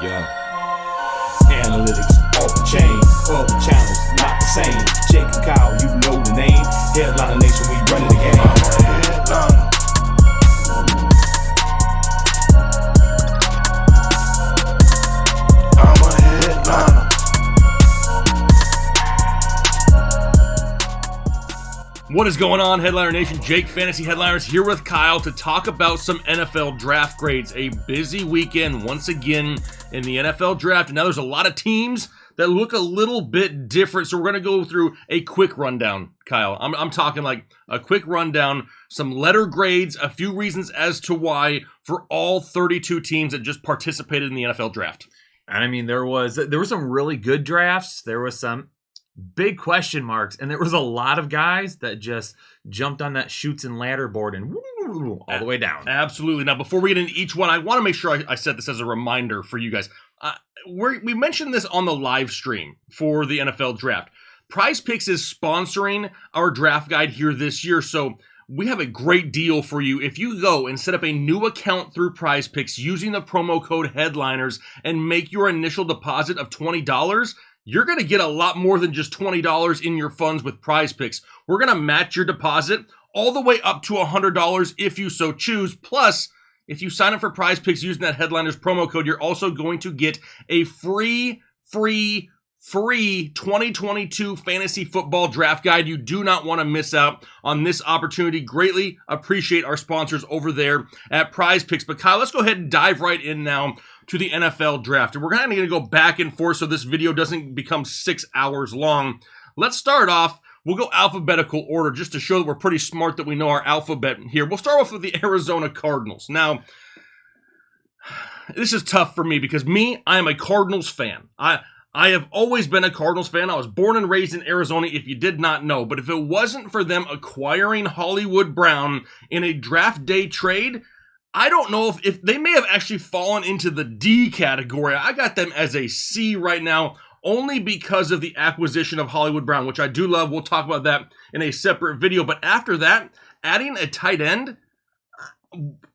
Yeah. Analytics off the chain, other channels not the same. Jake and Kyle, you know the name. Headliner Nation, we running the game. I'm a headliner. What is going on, Headliner Nation? Jake, Fantasy Headliners, here with Kyle to talk about some NFL draft grades. A busy weekend once again in the NFL draft. And now there's a lot of teams that look a little bit different. So we're going to go through a quick rundown, Kyle. I'm talking like a quick rundown, some letter grades, a few reasons as to why for all 32 teams that just participated in the NFL draft. And I mean, there were some really good drafts. There was some big question marks, and there was a lot of guys that just jumped on that chutes and ladder board and all the way down. Absolutely. Now, before we get into each one, I want to make sure I set this as a reminder for you guys. We mentioned this on the live stream for the NFL draft. Prize Picks is sponsoring our draft guide here this year, so we have a great deal for you. If you go and set up a new account through Prize Picks using the promo code Headliners and make your initial deposit of $20, you're going to get a lot more than just $20 in your funds with Prize Picks. We're going to match your deposit all the way up to $100 if you so choose. Plus, if you sign up for Prize Picks using that Headliners promo code, you're also going to get a free 2022 fantasy football draft guide. You do not want to miss out on this opportunity. Greatly appreciate our sponsors over there at Prize Picks. But Kyle, let's go ahead and dive right in now to the NFL draft. And we're kind of going to go back and forth so this video doesn't become 6 hours long. Let's start off. We'll go alphabetical order just to show that we're pretty smart, that we know our alphabet here. We'll start off with the Arizona Cardinals. Now, this is tough for me because I am a Cardinals fan. I have always been a Cardinals fan. I was born and raised in Arizona, if you did not know. But if it wasn't for them acquiring Hollywood Brown in a draft day trade, I don't know if they may have actually fallen into the D category. I got them as a C right now, only because of the acquisition of Hollywood Brown, which I do love. We'll talk about that in a separate video. But after that, adding a tight end,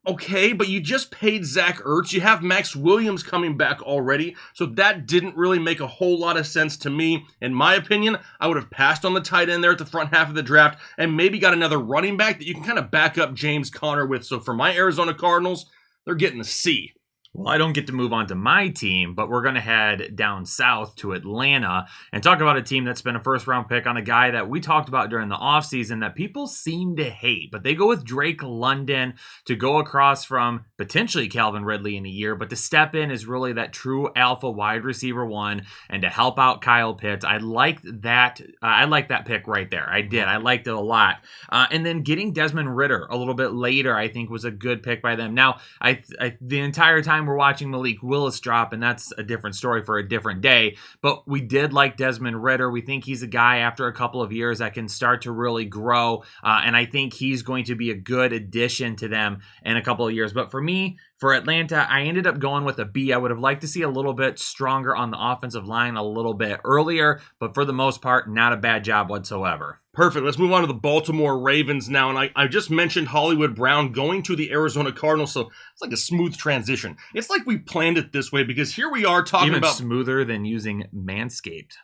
okay, but you just paid Zach Ertz. You have Max Williams coming back already, so that didn't really make a whole lot of sense to me. In my opinion, I would have passed on the tight end there at the front half of the draft and maybe got another running back that you can kind of back up James Conner with. So for my Arizona Cardinals, they're getting a C. Well, I don't get to move on to my team, but we're going to head down south to Atlanta and talk about a team that spent a first-round pick on a guy that we talked about during the offseason that people seem to hate. But they go with Drake London to go across from potentially Calvin Ridley in a year, but to step in is really that true alpha wide receiver one and to help out Kyle Pitts. I liked that. I liked that pick right there. I did. I liked it a lot. And then getting Desmond Ridder a little bit later, I think, was a good pick by them. Now, the entire time we're watching Malik Willis drop, and that's a different story for a different day, but we did like Desmond Ridder. We think he's a guy after a couple of years that can start to really grow, and I think he's going to be a good addition to them in a couple of years. But for me, for Atlanta, I ended up going with a B. I would have liked to see a little bit stronger on the offensive line a little bit earlier, but for the most part, not a bad job whatsoever. Perfect. Let's move on to the Baltimore Ravens now. And I just mentioned Hollywood Brown going to the Arizona Cardinals, so it's like a smooth transition. It's like we planned it this way because here we are talking Even about smoother than using Manscaped.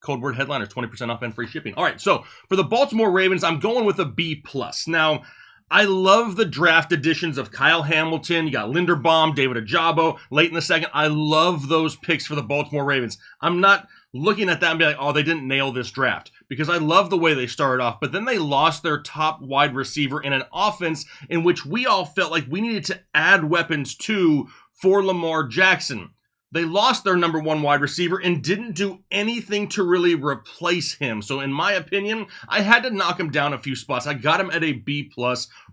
Code word Headliner, 20% off and free shipping. All right, so for the Baltimore Ravens, I'm going with a B+. Now, I love the draft additions of Kyle Hamilton. You got Linderbaum, David Ajabo late in the second. I love those picks for the Baltimore Ravens. I'm not looking at that and be like, oh, they didn't nail this draft, because I love the way they started off, but then they lost their top wide receiver in an offense in which we all felt like we needed to add weapons to for Lamar Jackson. They lost their number one wide receiver and didn't do anything to really replace him. So in my opinion, I had to knock him down a few spots. I got him at a B+.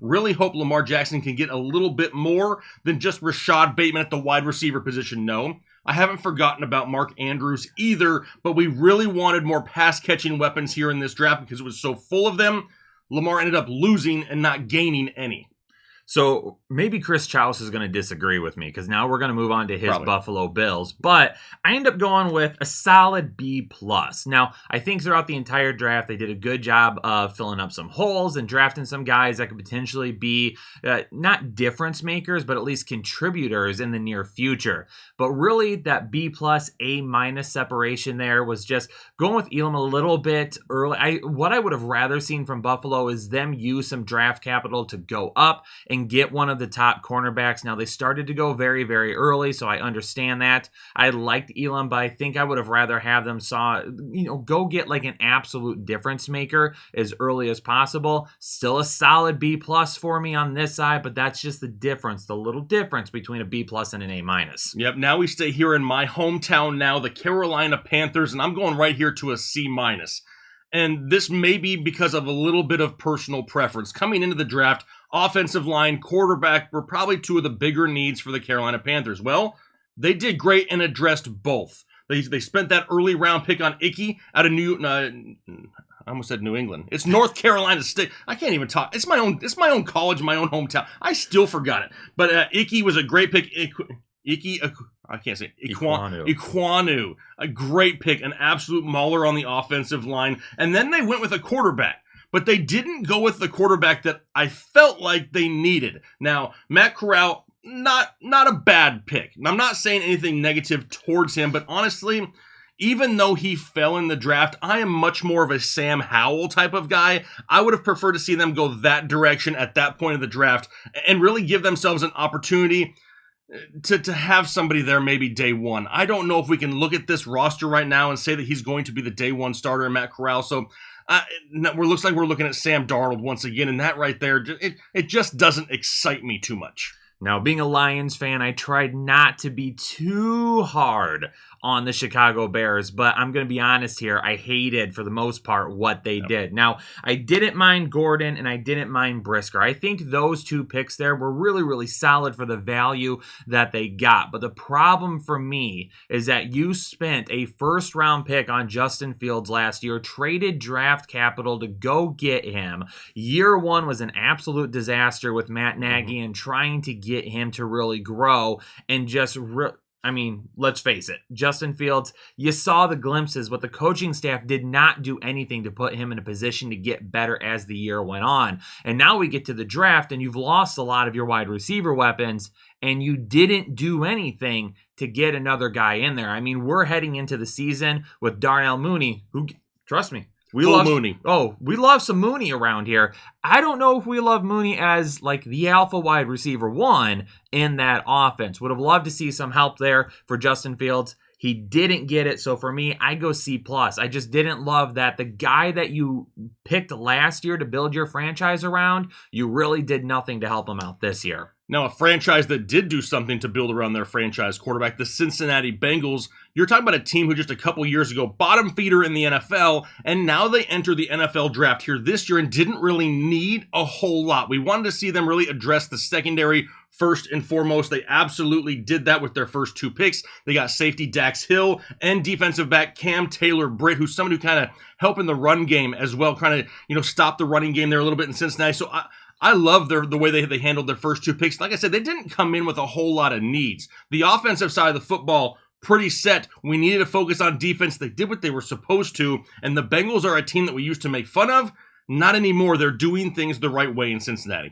Really hope Lamar Jackson can get a little bit more than just Rashad Bateman at the wide receiver position. No, I haven't forgotten about Mark Andrews either, but we really wanted more pass-catching weapons here in this draft because it was so full of them. Lamar ended up losing and not gaining any. So maybe Chris Chouse is going to disagree with me because now we're going to move on to his Probably. Buffalo Bills. But I end up going with a solid B+. Now, I think throughout the entire draft, they did a good job of filling up some holes and drafting some guys that could potentially be not difference makers, but at least contributors in the near future. But really, that B+, A- separation there was just going with Elam a little bit early. What I would have rather seen from Buffalo is them use some draft capital to go up and get one of the top cornerbacks. Now, they started to go very, very early, so I understand that. I liked Elam, but I think I would have rather have them go get like an absolute difference maker as early as possible. Still a solid B+ for me on this side, but that's just the difference, the little difference between a B+ and an A-. Yep, now we stay here in my hometown now, the Carolina Panthers, and I'm going right here to a C-. And this may be because of a little bit of personal preference. Coming into the draft, offensive line, quarterback were probably two of the bigger needs for the Carolina Panthers. Well, they did great and addressed both. They spent that early round pick on Icky out of I almost said New England. It's North Carolina State. I can't even talk. It's my own college, my own hometown. I still forgot it. But Icky was a great pick. I can't say Ekwonu, a great pick, an absolute mauler on the offensive line. And then they went with a quarterback. But they didn't go with the quarterback that I felt like they needed. Now, Matt Corral, not a bad pick. I'm not saying anything negative towards him, but honestly, even though he fell in the draft, I am much more of a Sam Howell type of guy. I would have preferred to see them go that direction at that point of the draft and really give themselves an opportunity to have somebody there maybe day one. I don't know if we can look at this roster right now and say that he's going to be the day one starter in Matt Corral. So looks like we're looking at Sam Darnold once again, and that right there, it just doesn't excite me too much. Now, being a Lions fan, I tried not to be too hard on the Chicago Bears, but I'm going to be honest here. I hated, for the most part, what they did. Now, I didn't mind Gordon and I didn't mind Brisker. I think those two picks there were really, really solid for the value that they got. But the problem for me is that you spent a first-round pick on Justin Fields last year, traded draft capital to go get him. Year one was an absolute disaster with Matt Nagy and trying to get him to really grow and just let's face it, Justin Fields, you saw the glimpses, but the coaching staff did not do anything to put him in a position to get better as the year went on. And now we get to the draft, and you've lost a lot of your wide receiver weapons, and you didn't do anything to get another guy in there. I mean, we're heading into the season with Darnell Mooney, who, trust me, we love Mooney. Oh, we love some Mooney around here. I don't know if we love Mooney as like the alpha wide receiver one in that offense. Would have loved to see some help there for Justin Fields. He didn't get it. So for me, I go C+. I just didn't love that the guy that you picked last year to build your franchise around, you really did nothing to help him out this year. Now, a franchise that did do something to build around their franchise quarterback, the Cincinnati Bengals. You're talking about a team who just a couple years ago, bottom feeder in the NFL, and now they enter the NFL draft here this year and didn't really need a whole lot. We wanted to see them really address the secondary first and foremost. They absolutely did that with their first two picks. They got safety Dax Hill and defensive back Cam Taylor-Britt, who's somebody who kind of helped in the run game as well, kind of, stop the running game there a little bit in Cincinnati. So I love the way they handled their first two picks. Like I said, they didn't come in with a whole lot of needs. The offensive side of the football, pretty set. We needed to focus on defense. They did what they were supposed to, and the Bengals are a team that we used to make fun of. Not anymore. They're doing things the right way in Cincinnati.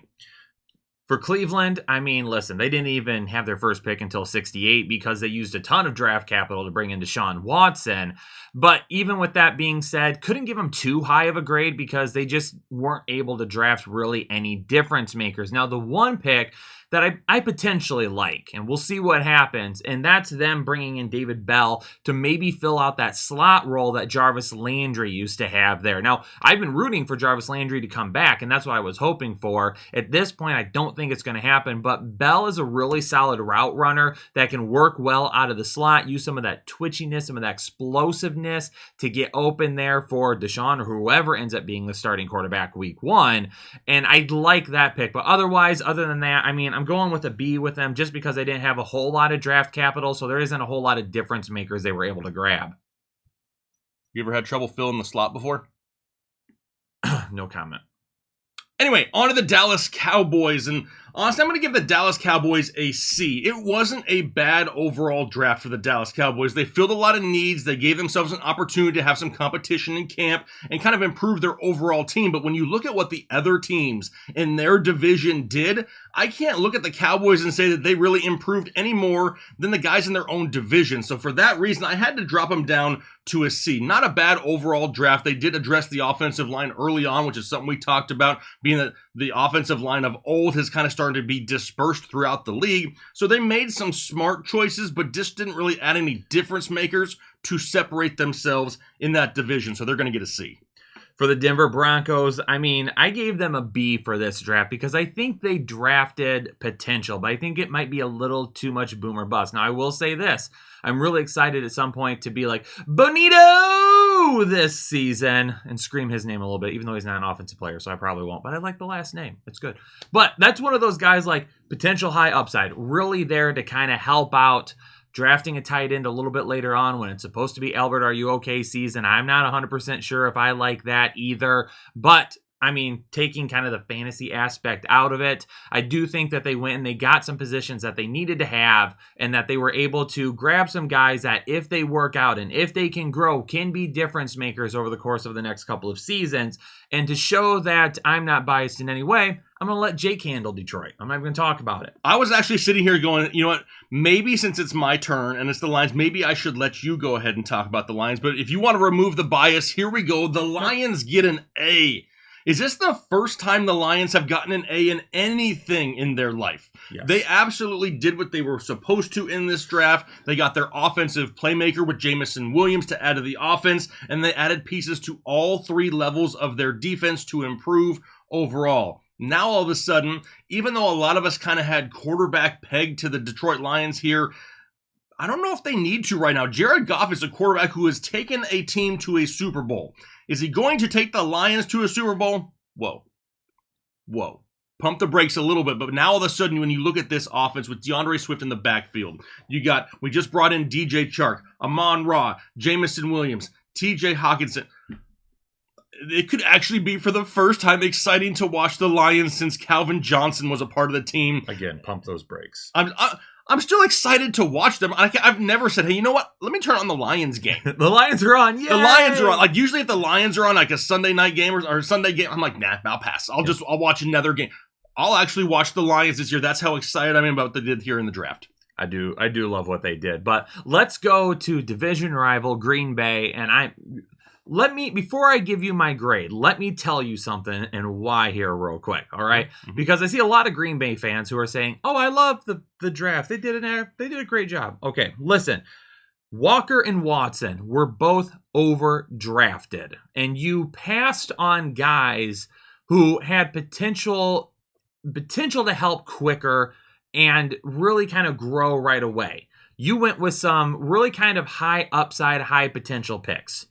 For Cleveland, listen, they didn't even have their first pick until 68 because they used a ton of draft capital to bring in Deshaun Watson. But even with that being said, couldn't give them too high of a grade because they just weren't able to draft really any difference makers. Now, the one pick that I potentially like, and we'll see what happens, and that's them bringing in David Bell to maybe fill out that slot role that Jarvis Landry used to have there. Now, I've been rooting for Jarvis Landry to come back, and that's what I was hoping for. At this point, I don't think it's going to happen, but Bell is a really solid route runner that can work well out of the slot, use some of that twitchiness, some of that explosiveness to get open there for Deshaun or whoever ends up being the starting quarterback week one, and I'd like that pick. But otherwise, other than that, I'm going with a B with them just because they didn't have a whole lot of draft capital, so there isn't a whole lot of difference makers they were able to grab. You ever had trouble filling the slot before? No comment. Anyway, on to the Dallas Cowboys, and Honestly, I'm going to give the Dallas Cowboys a C. It wasn't a bad overall draft for the Dallas Cowboys. They filled a lot of needs. They gave themselves an opportunity to have some competition in camp and kind of improve their overall team. But when you look at what the other teams in their division did, I can't look at the Cowboys and say that they really improved any more than the guys in their own division. So for that reason, I had to drop them down to a C. Not a bad overall draft. They did address the offensive line early on, which is something we talked about, being that the offensive line of old has kind of started to be dispersed throughout the league. So they made some smart choices, but just didn't really add any difference makers to separate themselves in that division. So they're going to get a C. For the Denver Broncos, I mean, I gave them a B for this draft because I think they drafted potential, but I think it might be a little too much boom or bust. Now, I will say this. I'm really excited at some point to be like, Bonito this season and scream his name a little bit, even though he's not an offensive player, so I probably won't. But I like the last name. It's good. But that's one of those guys like potential high upside, really there to kind of help out. Drafting a tight end a little bit later on when it's supposed to be Albert, are you okay season. I'm not 100% sure if I like that either. But, I mean, taking kind of the fantasy aspect out of it, I do think that they went and they got some positions that they needed to have and that they were able to grab some guys that if they work out and if they can grow, can be difference makers over the course of the next couple of seasons. And to show that I'm not biased in any way, I'm going to let Jake handle Detroit. I'm not even going to talk about it. I was actually sitting here going, you know what, maybe since it's my turn and it's the Lions, maybe I should let you go ahead and talk about the Lions. But if you want to remove the bias, here we go. The Lions get an A. Is this the first time the Lions have gotten an A in anything in their life? Yes. They absolutely did what they were supposed to in this draft. They got their offensive playmaker with Jamison Williams to add to the offense, and they added pieces to all three levels of their defense to improve overall. Now, all of a sudden, even though a lot of us kind of had quarterback pegged to the Detroit Lions here, I don't know if they need to right now. Jared Goff is a quarterback who has taken a team to a Super Bowl. Is he going to take the Lions to a Super Bowl? Whoa. Pump the brakes a little bit. But now all of a sudden, when you look at this offense with DeAndre Swift in the backfield, we just brought in DJ Chark, Amon-Ra, Jamison Williams, TJ Hawkinson. It could actually be, for the first time, exciting to watch the Lions since Calvin Johnson was a part of the team. Again, pump those brakes. I'm still excited to watch them. I've never said, hey, you know what? Let me turn on the Lions game. The Lions are on. Yay! The Lions are on. Like, usually if the Lions are on like a Sunday night game or a Sunday game, I'm like, nah, I'll pass. I'll watch another game. I'll actually watch the Lions this year. That's how excited I am about what they did here in the draft. I do love what they did. But let's go to division rival Green Bay. And before I give you my grade, let me tell you something and why here real quick, all right? Mm-hmm. Because I see a lot of Green Bay fans who are saying, oh, I love the draft. They did a great job. Okay, listen. Walker and Watson were both overdrafted, and you passed on guys who had potential to help quicker and really kind of grow right away. You went with some really kind of high upside, high potential picks.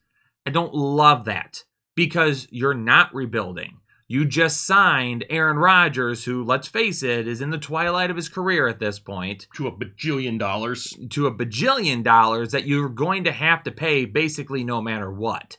I don't love that because you're not rebuilding. You just signed Aaron Rodgers, who, let's face it, is in the twilight of his career at this point. To $1 bajillion. To $1 bajillion that you're going to have to pay basically no matter what.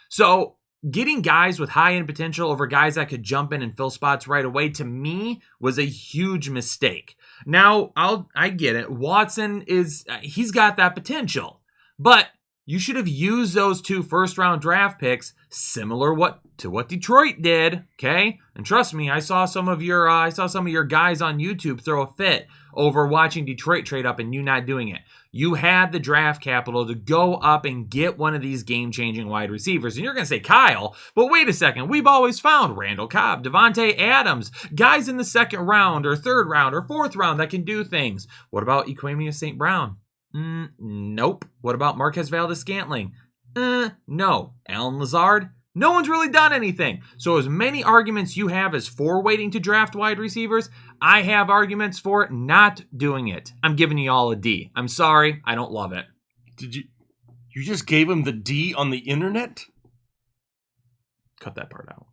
So getting guys with high-end potential over guys that could jump in and fill spots right away, to me, was a huge mistake. Now, I get it. Watson he's got that potential. But you should have used those 2 first-round draft picks similar to what Detroit did, okay? And trust me, I saw some of your guys on YouTube throw a fit over watching Detroit trade up and you not doing it. You had the draft capital to go up and get one of these game-changing wide receivers. And you're going to say Kyle, but wait a second. We've always found Randall Cobb, Devontae Adams, guys in the 2nd round or 3rd round or 4th round that can do things. What about Equanimeous St. Brown? Nope. What about Marquez Valdes-Scantling? No. Alan Lazard? No one's really done anything. So as many arguments you have as for waiting to draft wide receivers, I have arguments for not doing it. I'm giving you all a D. I'm sorry. I don't love it. Did you just gave him the D on the internet? Cut that part out.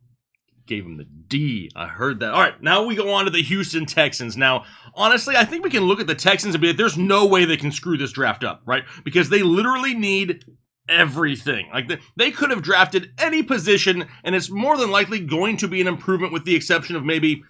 Gave him the D. I heard that. All right, now we go on to the Houston Texans. Now, honestly, I think we can look at the Texans and be like, there's no way they can screw this draft up, right? Because they literally need everything. Like, they could have drafted any position, and it's more than likely going to be an improvement with the exception of maybe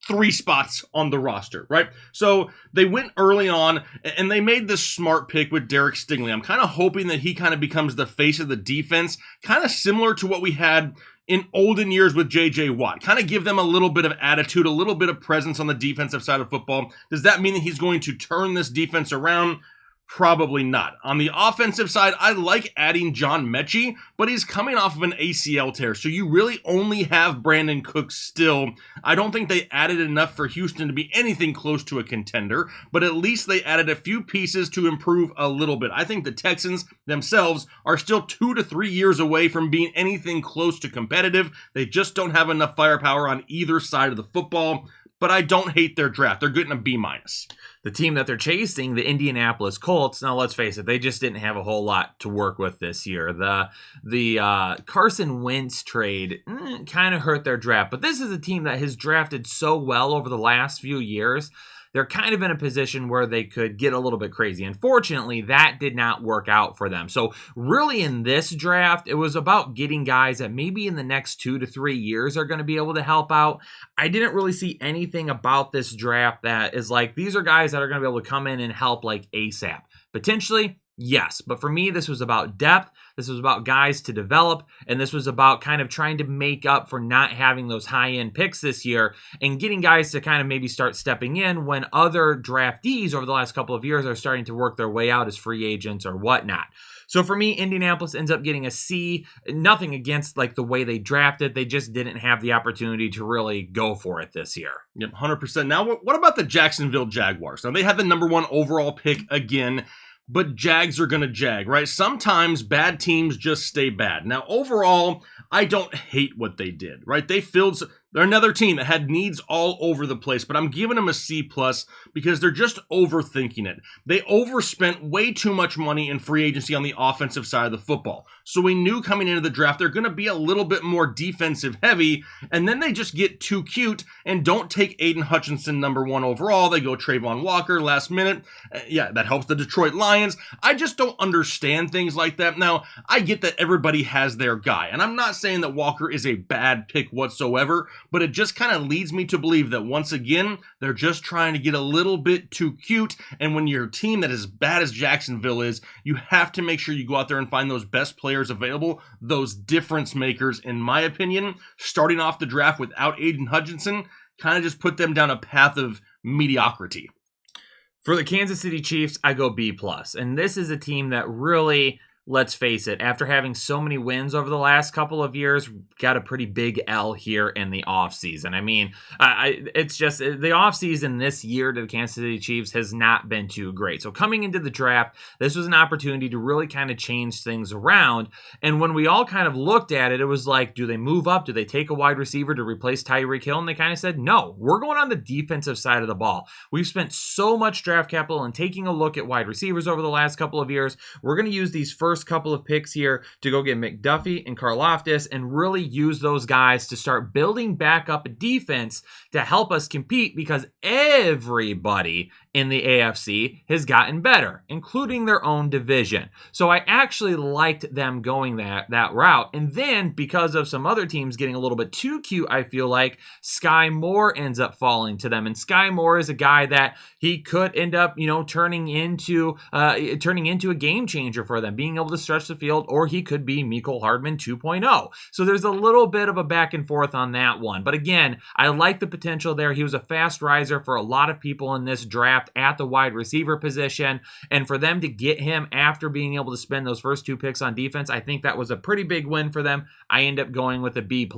3 spots on the roster, right? So they went early on, and they made this smart pick with Derek Stingley. I'm kind of hoping that he kind of becomes the face of the defense, kind of similar to what we had in olden years with J.J. Watt. Kind of give them a little bit of attitude, a little bit of presence on the defensive side of football. Does that mean that he's going to turn this defense around? Probably not. On the offensive side, I like adding John Mechie, but he's coming off of an ACL tear, so you really only have Brandon Cooks still. I don't think they added enough for Houston to be anything close to a contender, but at least they added a few pieces to improve a little bit. I think the Texans themselves are still 2 to 3 years away from being anything close to competitive. They just don't have enough firepower on either side of the football, but I don't hate their draft. They're getting a B-. The team that they're chasing, the Indianapolis Colts, now let's face it, they just didn't have a whole lot to work with this year. The Carson Wentz trade kind of hurt their draft, but this is a team that has drafted so well over the last few years. They're kind of in a position where they could get a little bit crazy. Unfortunately, that did not work out for them. So really in this draft, it was about getting guys that maybe in the next 2 to 3 years are going to be able to help out. I didn't really see anything about this draft that is like, these are guys that are going to be able to come in and help like ASAP. Potentially, yes. But for me, this was about depth. This was about guys to develop, and this was about kind of trying to make up for not having those high-end picks this year and getting guys to kind of maybe start stepping in when other draftees over the last couple of years are starting to work their way out as free agents or whatnot. So for me, Indianapolis ends up getting a C. Nothing against like the way they drafted. They just didn't have the opportunity to really go for it this year. Yep, 100%. Now, what about the Jacksonville Jaguars? Now, they had the number 1 overall pick again, but Jags are going to jag, right? Sometimes bad teams just stay bad. Now, overall, I don't hate what they did, right? They're another team that had needs all over the place, but I'm giving them a C+ because they're just overthinking it. They overspent way too much money in free agency on the offensive side of the football. So we knew coming into the draft they're going to be a little bit more defensive heavy, and then they just get too cute and don't take Aiden Hutchinson number 1 overall. They go Trayvon Walker last minute. Yeah, that helps the Detroit Lions. I just don't understand things like that. Now, I get that everybody has their guy, and I'm not saying that Walker is a bad pick whatsoever, but it just kind of leads me to believe that once again, they're just trying to get a little bit too cute. And when you're a team that is as bad as Jacksonville is, you have to make sure you go out there and find those best players available, those difference makers, in my opinion. Starting off the draft without Aiden Hutchinson kind of just put them down a path of mediocrity. For the Kansas City Chiefs, I go B+. And this is a team that really, let's face it, after having so many wins over the last couple of years, got a pretty big L here in the offseason. I mean, it's just the offseason this year to the Kansas City Chiefs has not been too great. So coming into the draft, this was an opportunity to really kind of change things around. And when we all kind of looked at it, it was like, do they move up? Do they take a wide receiver to replace Tyreek Hill? And they kind of said, no, we're going on the defensive side of the ball. We've spent so much draft capital and taking a look at wide receivers over the last couple of years. We're going to use these first couple of picks here to go get McDuffie and Karlaftis and really use those guys to start building back up a defense to help us compete, because everybody in the AFC has gotten better, including their own division. So I actually liked them going that route. And then because of some other teams getting a little bit too cute, I feel like Sky Moore ends up falling to them. And Sky Moore is a guy that he could end up, turning into a game changer for them, being able to stretch the field, or he could be Mecole Hardman 2.0. So there's a little bit of a back and forth on that one. But again, I like the potential there. He was a fast riser for a lot of people in this draft at the wide receiver position. And for them to get him after being able to spend those first 2 picks on defense, I think that was a pretty big win for them. I end up going with a B+.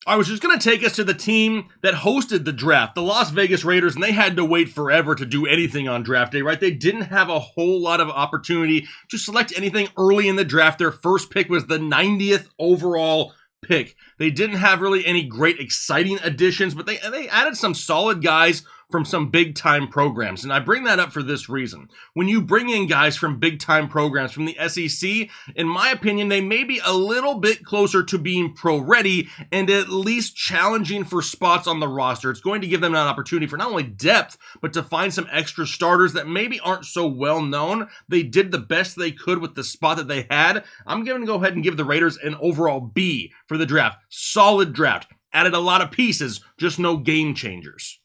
I was just going to take us to the team that hosted the draft, the Las Vegas Raiders, and they had to wait forever to do anything on draft day, right? They didn't have a whole lot of opportunity to select anything early in the draft. Their first pick was the 90th overall pick. They didn't have really any great exciting additions, but they added some solid guys from some big-time programs. And I bring that up for this reason. When you bring in guys from big-time programs from the SEC, in my opinion, they may be a little bit closer to being pro-ready and at least challenging for spots on the roster. It's going to give them an opportunity for not only depth, but to find some extra starters that maybe aren't so well-known. They did the best they could with the spot that they had. I'm going to go ahead and give the Raiders an overall B for the draft. Solid draft. added a lot of pieces, just no game changers.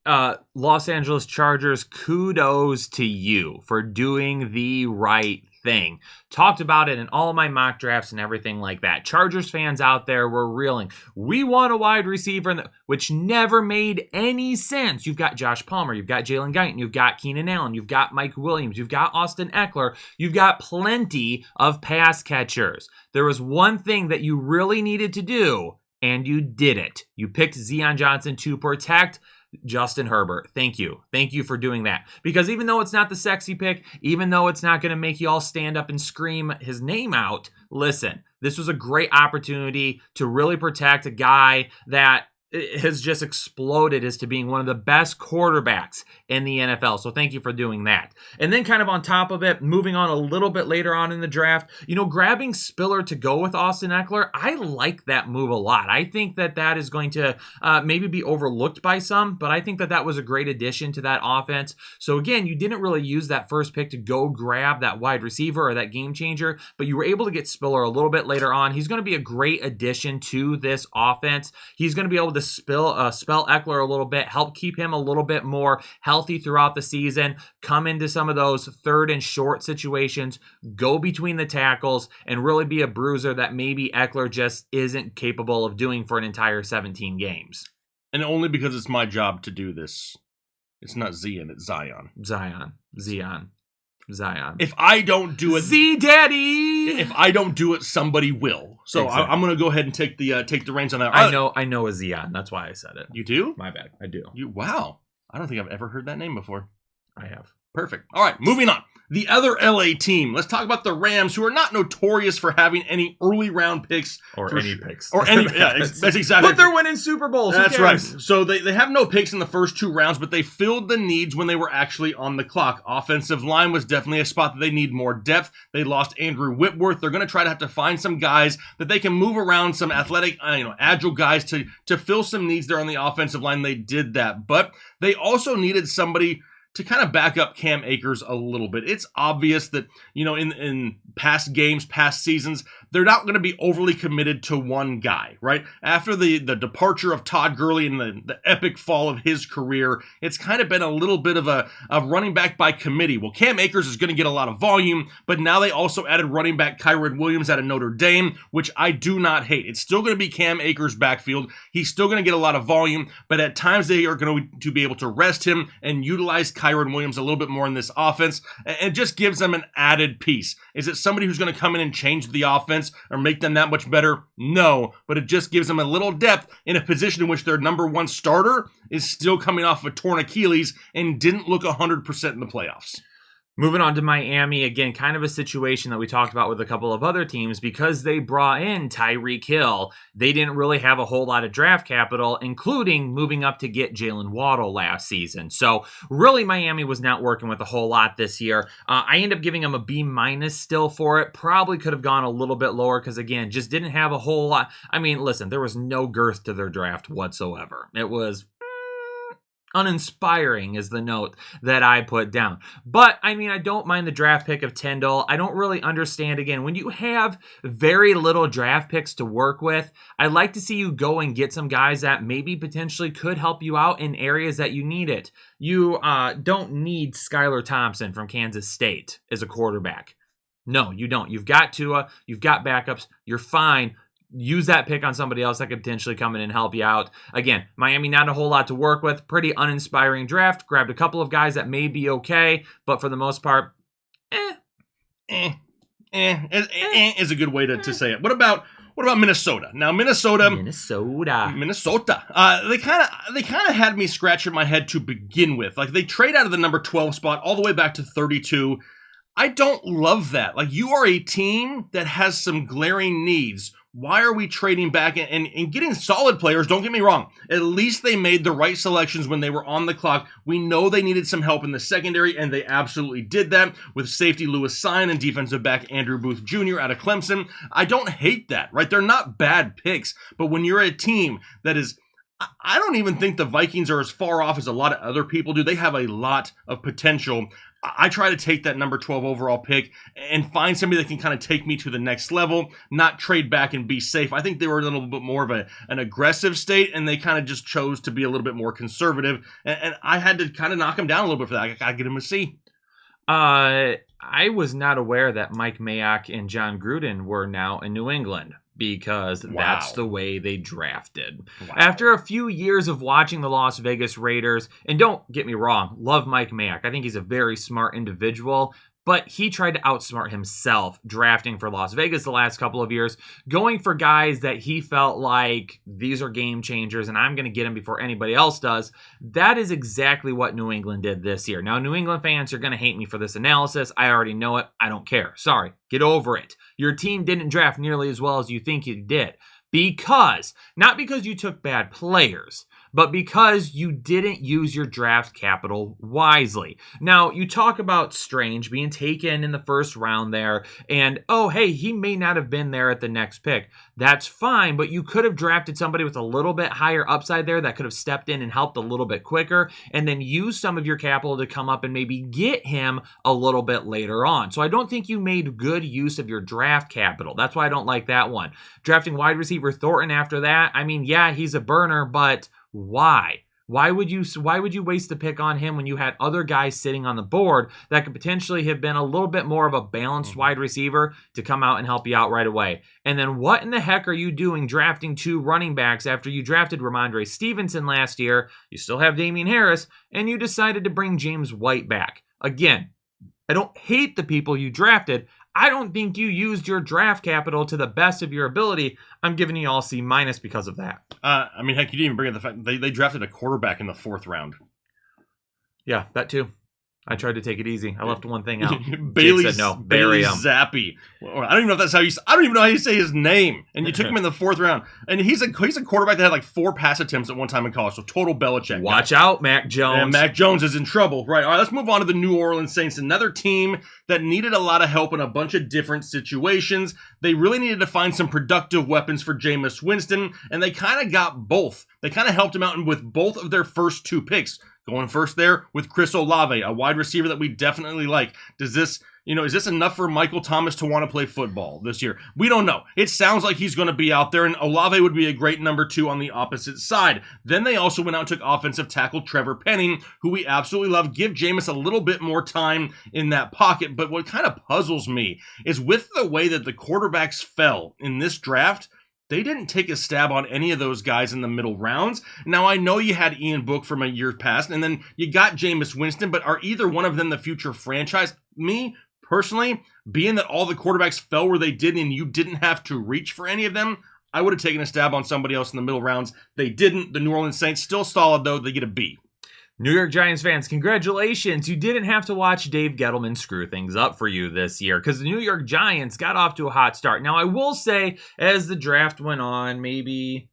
Los Angeles Chargers, kudos to you for doing the right thing. Talked about it in all my mock drafts and everything like that. Chargers fans out there were reeling. We want a wide receiver, which never made any sense. You've got Josh Palmer, you've got Jalen Guyton, you've got Keenan Allen, you've got Mike Williams, you've got Austin Eckler, you've got plenty of pass catchers. There was one thing that you really needed to do, and you did it. You picked Zion Johnson to protect Justin Herbert. Thank you. Thank you for doing that. Because even though it's not the sexy pick, even though it's not going to make you all stand up and scream his name out, listen, this was a great opportunity to really protect a guy that has just exploded as to being one of the best quarterbacks in the NFL. So thank you for doing that. And then kind of on top of it, moving on a little bit later on in the draft, grabbing Spiller to go with Austin Eckler, I like that move a lot. I think that is going to maybe be overlooked by some, but I think that was a great addition to that offense. So again, you didn't really use that first pick to go grab that wide receiver or that game changer, but you were able to get Spiller a little bit later on. He's going to be a great addition to this offense. He's going to be able to spell Eckler a little bit, help keep him a little bit more healthy throughout the season, come into some of those third and short situations, go between the tackles, and really be a bruiser that maybe Eckler just isn't capable of doing for an entire 17 games. And only because it's my job to do this. It's not Zion, it's Zion. Zion. If I don't do it, Z-Daddy! If I don't do it, somebody will. So exactly. I'm going to go ahead and take the reins on that. I know a Zion. That's why I said it. You do? My bad. I do. Wow. I don't think I've ever heard that name before. I have. Perfect. All right, moving on. The other LA team. Let's talk about the Rams, who are not notorious for having any early round picks. Picks. Yeah, that's exactly. But they're winning Super Bowls. That's right. So they have no picks in the first two rounds, but they filled the needs when they were actually on the clock. Offensive line was definitely a spot that they need more depth. They lost Andrew Whitworth. They're going to try to have to find some guys that they can move around, some athletic, agile guys to fill some needs there on the offensive line. They did that, but they also needed somebody to kind of back up Cam Akers a little bit. It's obvious that, in past games, past seasons, they're not going to be overly committed to one guy, right? After the departure of Todd Gurley and the epic fall of his career, it's kind of been a little bit of a running back by committee. Well, Cam Akers is going to get a lot of volume, but now they also added running back Kyren Williams out of Notre Dame, which I do not hate. It's still going to be Cam Akers' backfield. He's still going to get a lot of volume, but at times they are going to be able to rest him and utilize Kyren Williams a little bit more in this offense. It just gives them an added piece. Is it somebody who's going to come in and change the offense or make them that much better? No, but it just gives them a little depth in a position in which their number one starter is still coming off of a torn Achilles and didn't look 100% in the playoffs. Moving on to Miami, again, kind of a situation that we talked about with a couple of other teams. Because they brought in Tyreek Hill, they didn't really have a whole lot of draft capital, including moving up to get Jalen Waddle last season. So really, Miami was not working with a whole lot this year. I end up giving them a B- still for it. Probably could have gone a little bit lower because, again, just didn't have a whole lot. I mean, listen, there was no girth to their draft whatsoever. It was uninspiring is the note that I put down. But, I mean, I don't mind the draft pick of Tyndall. I don't really understand, again, when you have very little draft picks to work with, I'd like to see you go and get some guys that maybe potentially could help you out in areas that you need it. You don't need Skylar Thompson from Kansas State as a quarterback. No, you don't. You've got Tua. You've got backups. You're fine. Use that pick on somebody else that could potentially come in and help you out. Again, Miami, not a whole lot to work with. Pretty uninspiring draft. Grabbed a couple of guys that may be okay, but for the most part, is a good way to say it. What about Minnesota? Now, Minnesota. They kind of had me scratching my head to begin with. Like, they trade out of the number 12 spot all the way back to 32. I don't love that. Like, you are a team that has some glaring needs. Why are we trading back and getting solid players? Don't get me wrong. At least they made the right selections when they were on the clock. We know they needed some help in the secondary, and they absolutely did that with safety Lewis Cine and defensive back Andrew Booth Jr. out of Clemson. I don't hate that, right? They're not bad picks, but when you're a team that is, I don't even think the Vikings are as far off as a lot of other people do. They have a lot of potential. I try to take that number 12 overall pick and find somebody that can kind of take me to the next level, not trade back and be safe. I think they were a little bit more of an aggressive state, and they kind of just chose to be a little bit more conservative. And I had to kind of knock them down a little bit for that. I got to get him a C. I was not aware that Mike Mayock and John Gruden were now in New England, because that's the way they drafted. Wow. After a few years of watching the Las Vegas Raiders, and don't get me wrong, love Mike Mayock. I think he's a very smart individual, but he tried to outsmart himself drafting for Las Vegas the last couple of years, going for guys that he felt like these are game changers and I'm going to get them before anybody else does. That is exactly what New England did this year. Now, New England fans are going to hate me for this analysis. I already know it. I don't care. Sorry. Get over it. Your team didn't draft nearly as well as you think it did. Not because you took bad players, but because you didn't use your draft capital wisely. Now, you talk about Strange being taken in the first round there, and, oh, hey, he may not have been there at the next pick. That's fine, but you could have drafted somebody with a little bit higher upside there that could have stepped in and helped a little bit quicker, and then use some of your capital to come up and maybe get him a little bit later on. So I don't think you made good use of your draft capital. That's why I don't like that one. Drafting wide receiver Thornton after that, I mean, yeah, he's a burner, but why? Why would you waste a pick on him when you had other guys sitting on the board that could potentially have been a little bit more of a balanced wide receiver to come out and help you out right away? And then what in the heck are you doing drafting 2 running backs after you drafted Ramondre Stevenson last year? You still have Damian Harris, and you decided to bring James White back. Again, I don't hate the people you drafted. I don't think you used your draft capital to the best of your ability. I'm giving you all C- because of that. I mean, heck, you didn't even bring up the fact they drafted a quarterback in the 4th round. Yeah, that too. I tried to take it easy. I left one thing out. Bailey said no. Bailey Zappi. I don't even know if that's how you. I don't even know how you say his name. And you took him in the 4th round. And he's a quarterback that had like 4 pass attempts at one time in college. So total Belichick. Watch out, Mac Jones. And Mac Jones is in trouble. Right. All right. Let's move on to the New Orleans Saints. Another team that needed a lot of help in a bunch of different situations. They really needed to find some productive weapons for Jameis Winston, and they kind of got both. They kind of helped him out with both of their first 2 picks. Going first there with Chris Olave, a wide receiver that we definitely like. Is this enough for Michael Thomas to want to play football this year? We don't know. It sounds like he's going to be out there, and Olave would be a great number 2 on the opposite side. Then they also went out and took offensive tackle Trevor Penning, who we absolutely love. Give Jameis a little bit more time in that pocket. But what kind of puzzles me is with the way that the quarterbacks fell in this draft, they didn't take a stab on any of those guys in the middle rounds. Now, I know you had Ian Book from a year past, and then you got Jameis Winston, but are either one of them the future franchise? Me, personally, being that all the quarterbacks fell where they did and you didn't have to reach for any of them, I would have taken a stab on somebody else in the middle rounds. They didn't. The New Orleans Saints, still solid, though. They get a B. New York Giants fans, congratulations. You didn't have to watch Dave Gettleman screw things up for you this year because the New York Giants got off to a hot start. Now, I will say, as the draft went on, maybe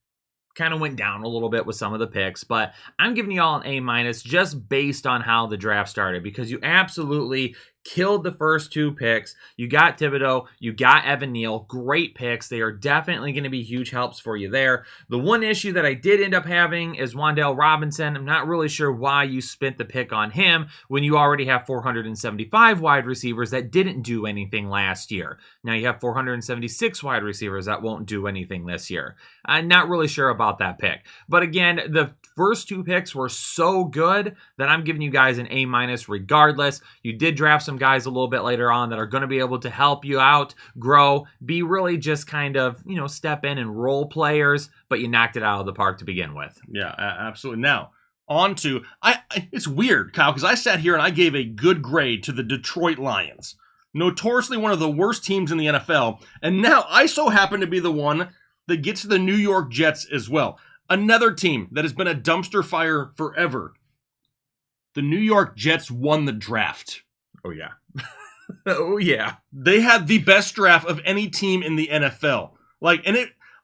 kind of went down a little bit with some of the picks, but I'm giving you all an A- just based on how the draft started, because you absolutely killed the first 2 picks. You got Thibodeau, you got Evan Neal, great picks. They are definitely going to be huge helps for you there. The one issue that I did end up having is Wan'Dale Robinson. I'm not really sure why you spent the pick on him when you already have 475 wide receivers that didn't do anything last year. Now you have 476 wide receivers that won't do anything this year. I'm not really sure about that pick. But again, the first 2 picks were so good that I'm giving you guys an A- regardless. You did draft some guys a little bit later on that are going to be able to help you out, grow, be really just kind of, step in and role players, but you knocked it out of the park to begin with. Yeah, absolutely. Now, on to, it's weird, Kyle, because I sat here and I gave a good grade to the Detroit Lions, notoriously one of the worst teams in the NFL, and now I so happen to be the one that gets the New York Jets as well. Another team that has been a dumpster fire forever. The New York Jets won the draft. Oh, yeah. Oh, yeah. They had the best draft of any team in the NFL.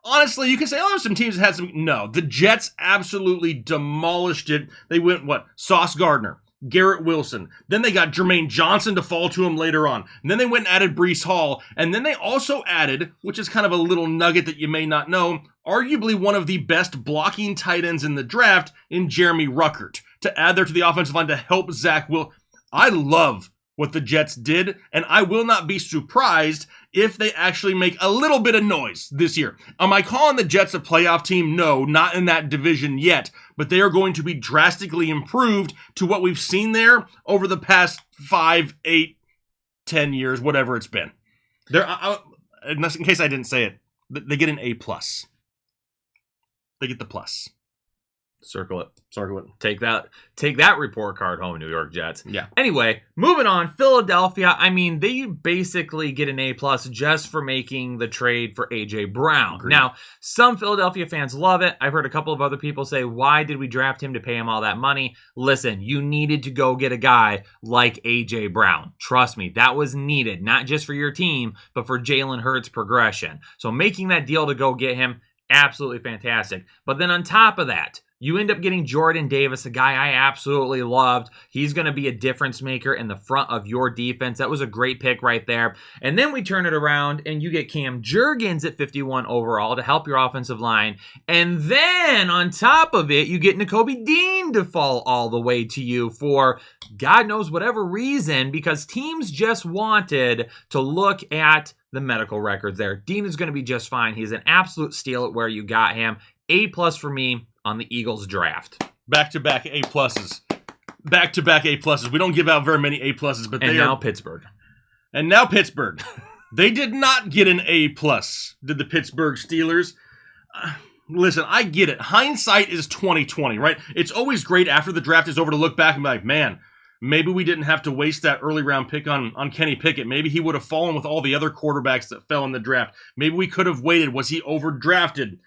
Honestly, you can say, there's some teams that had some. No, the Jets absolutely demolished it. They went, Sauce Gardner, Garrett Wilson. Then they got Jermaine Johnson to fall to him later on. And then they went and added Breece Hall. And then they also added, which is kind of a little nugget that you may not know, arguably one of the best blocking tight ends in the draft in Jeremy Ruckert to add there to the offensive line to help Zach Will. I love what the Jets did, and I will not be surprised if they actually make a little bit of noise this year. Am I calling the Jets a playoff team? No, not in that division yet, but they are going to be drastically improved to what we've seen there over the past 5, 8, 10 years, whatever it's been. In case I didn't say it, they get an A+. They get the plus. Circle it. Circle it. Take that report card home, New York Jets. Yeah. Anyway, moving on. Philadelphia, I mean, they basically get an A+ just for making the trade for A.J. Brown. Agreed. Now, some Philadelphia fans love it. I've heard a couple of other people say, why did we draft him to pay him all that money? Listen, you needed to go get a guy like A.J. Brown. Trust me, that was needed, not just for your team, but for Jalen Hurts' progression. So making that deal to go get him, absolutely fantastic. But then on top of that, you end up getting Jordan Davis, a guy I absolutely loved. He's going to be a difference maker in the front of your defense. That was a great pick right there. And then we turn it around and you get Cam Jurgens at 51 overall to help your offensive line. And then on top of it, you get Nakobe Dean to fall all the way to you for God knows whatever reason, because teams just wanted to look at the medical records there. Dean is going to be just fine. He's an absolute steal at where you got him. A+ for me on the Eagles draft. Back-to-back A+. Back-to-back A+. We don't give out very many A+, but they now are... Pittsburgh. And now Pittsburgh. They did not get an A+, did the Pittsburgh Steelers. Listen, I get it. Hindsight is 20/20, right? It's always great after the draft is over to look back and be like, man, maybe we didn't have to waste that early round pick on Kenny Pickett. Maybe he would have fallen with all the other quarterbacks that fell in the draft. Maybe we could have waited. Was he overdrafted?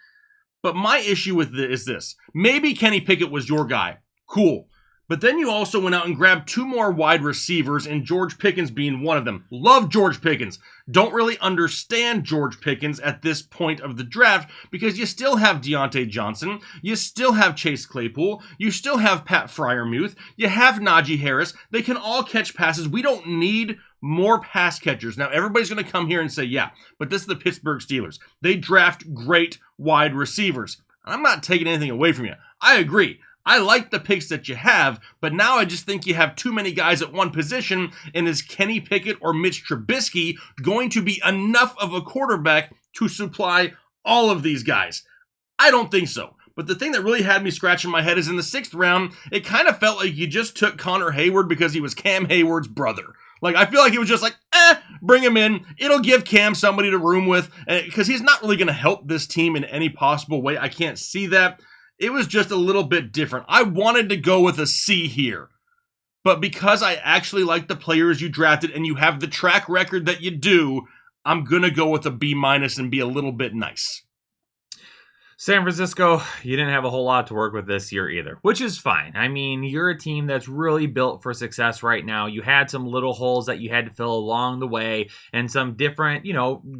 But my issue with this is this. Maybe Kenny Pickett was your guy. Cool. But then you also went out and grabbed 2 more wide receivers, and George Pickens being one of them. Love George Pickens. Don't really understand George Pickens at this point of the draft because you still have Deontay Johnson. You still have Chase Claypool. You still have Pat Freiermuth. You have Najee Harris. They can all catch passes. We don't need more pass catchers. Now, everybody's going to come here and say, yeah, but this is the Pittsburgh Steelers. They draft great wide receivers. I'm not taking anything away from you. I agree. I like the picks that you have, but now I just think you have too many guys at one position, and is Kenny Pickett or Mitch Trubisky going to be enough of a quarterback to supply all of these guys? I don't think so. But the thing that really had me scratching my head is in the 6th round, it kind of felt like you just took Connor Hayward because he was Cam Hayward's brother. Like, I feel like it was just like, bring him in. It'll give Cam somebody to room with, because he's not really going to help this team in any possible way. I can't see that. It was just a little bit different. I wanted to go with a C here. But because I actually like the players you drafted and you have the track record that you do, I'm going to go with a B- and be a little bit nice. San Francisco, you didn't have a whole lot to work with this year either, which is fine. I mean, you're a team that's really built for success right now. You had some little holes that you had to fill along the way and some different,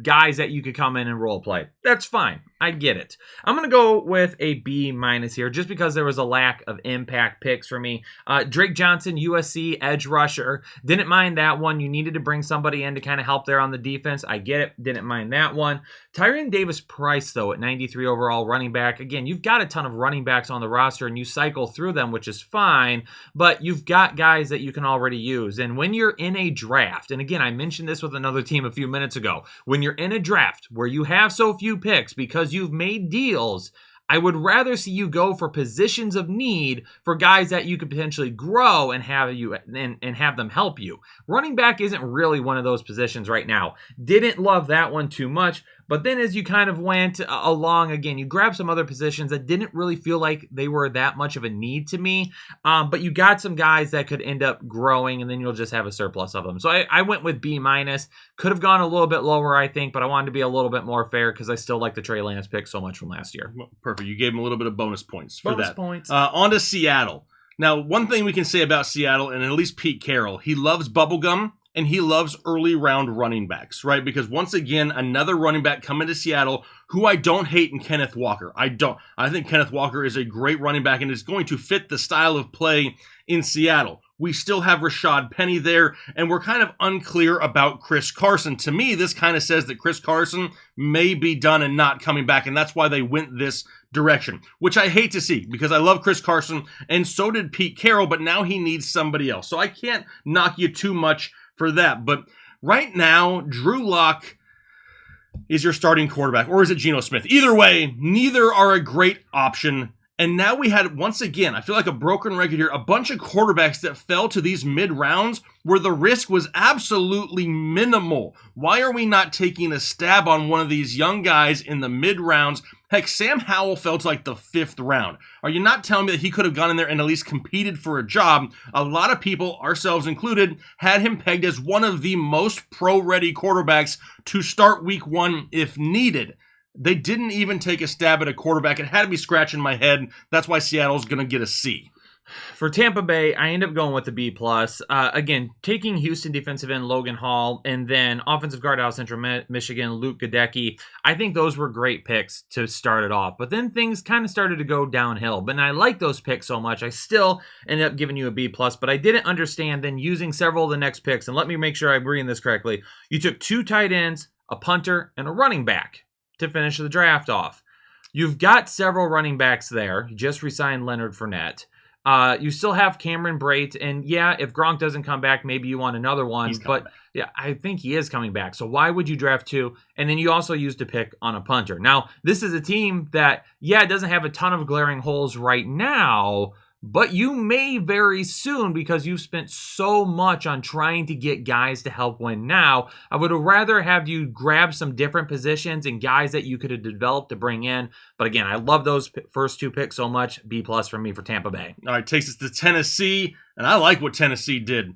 guys that you could come in and role play. That's fine. I get it. I'm going to go with a B- here just because there was a lack of impact picks for me. Drake Johnson, USC edge rusher. Didn't mind that one. You needed to bring somebody in to kind of help there on the defense. I get it. Didn't mind that one. Tyrion Davis-Price, though, at 93 overall running back. Again, you've got a ton of running backs on the roster and you cycle through them, which is fine, but you've got guys that you can already use. And when you're in a draft, and again, I mentioned this with another team a few minutes ago, when you're in a draft where you have so few picks because you've made deals, I would rather see you go for positions of need for guys that you could potentially grow and have them help you. Running back isn't really one of those positions right now. Didn't love that one too much. But then as you kind of went along, again, you grabbed some other positions that didn't really feel like they were that much of a need to me. But you got some guys that could end up growing, and then you'll just have a surplus of them. So I went with B-. Could have gone a little bit lower, I think, but I wanted to be a little bit more fair because I still like the Trey Lance pick so much from last year. Perfect. You gave him a little bit of bonus points for bonus that. Points. On to Seattle. Now, one thing we can say about Seattle, and at least Pete Carroll, he loves bubblegum. And he loves early round running backs, right? Because once again, another running back coming to Seattle who I don't hate in Kenneth Walker. I don't. I think Kenneth Walker is a great running back and is going to fit the style of play in Seattle. We still have Rashad Penny there, and we're kind of unclear about Chris Carson. To me, this kind of says that Chris Carson may be done and not coming back, and that's why they went this direction, which I hate to see because I love Chris Carson, and so did Pete Carroll, but now he needs somebody else. So I can't knock you too much for that. But right now, Drew Lock is your starting quarterback, or is it Geno Smith? Either way, neither are a great option. And now we had, once again, I feel like a broken record here, a bunch of quarterbacks that fell to these mid-rounds where the risk was absolutely minimal. Why are we not taking a stab on one of these young guys in the mid-rounds? Heck, Sam Howell fell to like the 5th round. Are you not telling me that he could have gone in there and at least competed for a job? A lot of people, ourselves included, had him pegged as one of the most pro-ready quarterbacks to start week 1 if needed. They didn't even take a stab at a quarterback. It had to be scratching my head. That's why Seattle's going to get a C. For Tampa Bay, I end up going with the B+. Again, taking Houston defensive end Logan Hall and then offensive guard out of Central Michigan, Luke Gadecki. I think those were great picks to start it off. But then things kind of started to go downhill. But I like those picks so much, I still ended up giving you a B+. But I didn't understand then using several of the next picks. And let me make sure I'm reading this correctly. You took 2 tight ends, a punter, and a running back to finish the draft off. You've got several running backs there. You just re-signed Leonard Fournette. You still have Cameron Brate, and yeah, if Gronk doesn't come back, maybe you want another one. But back. Yeah, I think he is coming back. So why would you draft 2? And then you also used a pick on a punter. Now, this is a team that, yeah, it doesn't have a ton of glaring holes right now, but you may very soon because you've spent so much on trying to get guys to help win now. I would rather have you grab some different positions and guys that you could have developed to bring in. But again, I love those first 2 picks so much. B+ for me for Tampa Bay. All right, takes us to Tennessee, and I like what Tennessee did.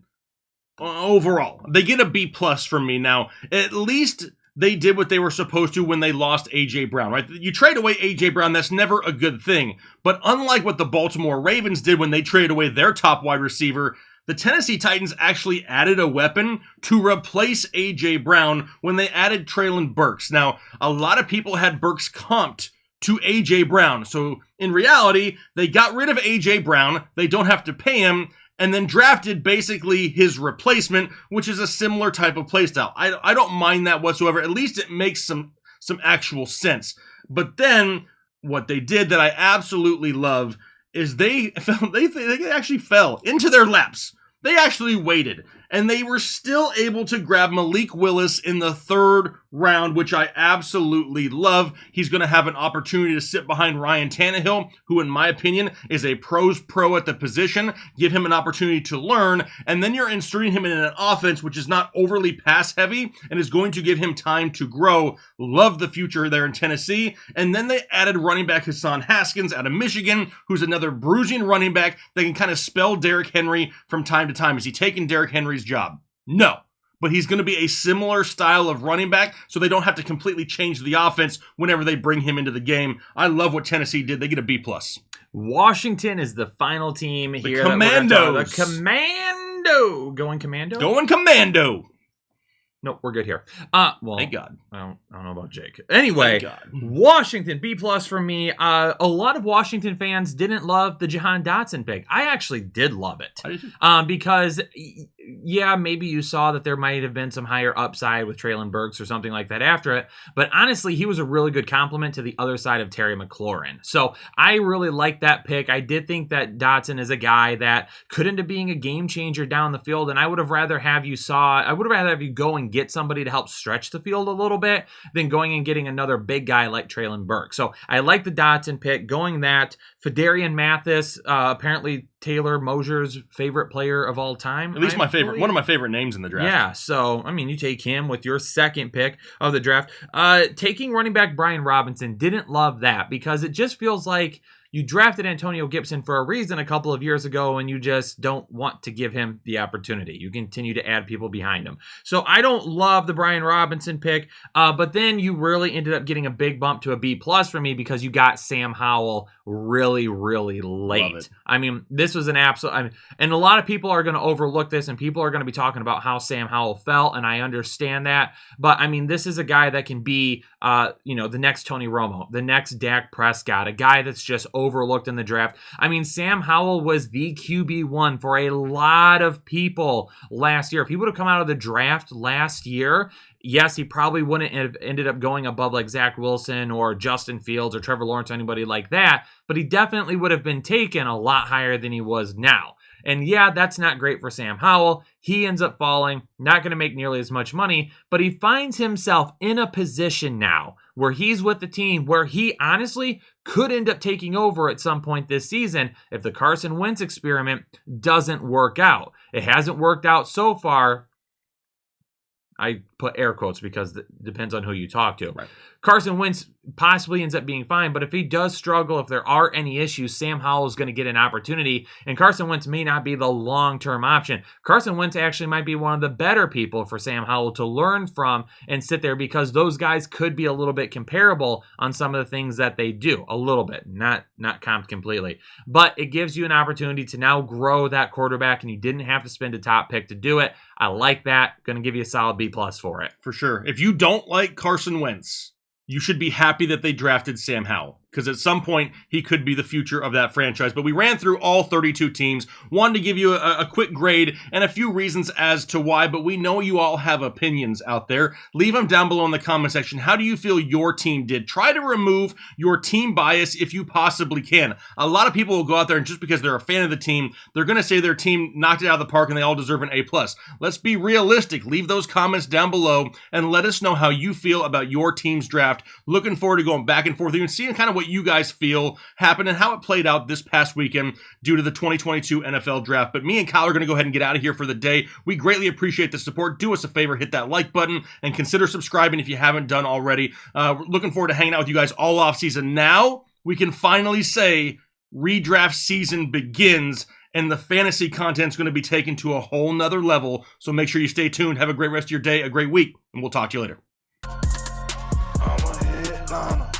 Overall, they get a B+ from me. Now, at least they did what they were supposed to when they lost A.J. Brown, right? You trade away A.J. Brown, that's never a good thing. But unlike what the Baltimore Ravens did when they traded away their top wide receiver, the Tennessee Titans actually added a weapon to replace A.J. Brown when they added Treylon Burks. Now, a lot of people had Burks comped to A.J. Brown. So in reality, they got rid of A.J. Brown. They don't have to pay him. And then drafted basically his replacement, which is a similar type of playstyle. I don't mind that whatsoever. At least it makes some actual sense. But then what they did that I absolutely love is they actually fell into their laps. They actually waited, and they were still able to grab Malik Willis in the 3rd round, which I absolutely love. He's going to have an opportunity to sit behind Ryan Tannehill, who in my opinion is a pro's pro at the position. Give him an opportunity to learn, and then you're inserting him in an offense which is not overly pass heavy and is going to give him time to grow. Love the future there in Tennessee. And then they added running back Hassan Haskins out of Michigan, who's another bruising running back that can kind of spell Derrick Henry from time to time. Is he taking Derrick Henry's job? No. But he's going to be a similar style of running back, so they don't have to completely change the offense whenever they bring him into the game. I love what Tennessee did. They get a B+. Washington is the final team here. The Commandos. The Commando. Going Commando? Going Commando. Nope, we're good here. Well, thank God. I don't know about Jake. Anyway, Washington, B+ for me. A lot of Washington fans didn't love the Jahan Dotson pick. I actually did love it. I did too. Because, yeah, maybe you saw that there might have been some higher upside with Treylon Burks or something like that after it. But honestly, he was a really good compliment to the other side of Terry McLaurin. So I really liked that pick. I did think that Dotson is a guy that could end up being a game changer down the field. And I would have rather have you go and get somebody to help stretch the field a little bit than going and getting another big guy like Treylon Burks. So I like the Dotson pick. Going that, Fedarian Mathis, apparently Taylor Mosier's favorite player of all time. At least my favorite, one of my favorite names in the draft. Yeah, so, I mean, you take him with your 2nd pick of the draft. Taking running back Brian Robinson, didn't love that because it just feels like you drafted Antonio Gibson for a reason a couple of years ago, and you just don't want to give him the opportunity. You continue to add people behind him. So I don't love the Brian Robinson pick, but then you really ended up getting a big bump to a B+ for me because you got Sam Howell really, really late. I mean, this was an absolute... and a lot of people are going to overlook this, and people are going to be talking about how Sam Howell felt, and I understand that. But, I mean, this is a guy that can be, the next Tony Romo, the next Dak Prescott, a guy that's just overlooked in the draft. I mean, Sam Howell was the QB1 for a lot of people last year. If he would have come out of the draft last year, yes, he probably wouldn't have ended up going above like Zach Wilson or Justin Fields or Trevor Lawrence or anybody like that, but he definitely would have been taken a lot higher than he was now. And yeah, that's not great for Sam Howell. He ends up falling, not going to make nearly as much money, but he finds himself in a position now where he's with the team where he honestly could end up taking over at some point this season if the Carson Wentz experiment doesn't work out. It hasn't worked out so far. I put air quotes because it depends on who you talk to. Right. Carson Wentz possibly ends up being fine, but if he does struggle, if there are any issues, Sam Howell is going to get an opportunity, and Carson Wentz may not be the long-term option. Carson Wentz actually might be one of the better people for Sam Howell to learn from and sit there because those guys could be a little bit comparable on some of the things that they do. A little bit, not comped completely. But it gives you an opportunity to now grow that quarterback, and you didn't have to spend a top pick to do it. I like that. Going to give you a solid B+ for it. For sure. If you don't like Carson Wentz, you should be happy that they drafted Sam Howell, because at some point he could be the future of that franchise. But we ran through all 32 teams, wanted to give you a quick grade and a few reasons as to why, but we know you all have opinions out there. Leave them down below in the comment section. How do you feel your team did? Try to remove your team bias if you possibly can. A lot of people will go out there and just because they're a fan of the team, they're going to say their team knocked it out of the park and they all deserve an A+. Let's be realistic. Leave those comments down below and let us know how you feel about your team's draft. Looking forward to going back and forth with you and seeing kind of what you guys feel happened and how it played out this past weekend due to the 2022 NFL draft. But me and Kyle are going to go ahead and get out of here for the day. We greatly appreciate the support. Do us a favor, hit that like button and consider subscribing if you haven't done already. We're looking forward to hanging out with you guys all off season. Now we can finally say redraft season begins and the fantasy content is going to be taken to a whole nother level. So make sure you stay tuned. Have a great rest of your day, a great week, and we'll talk to you later. I'm a headliner.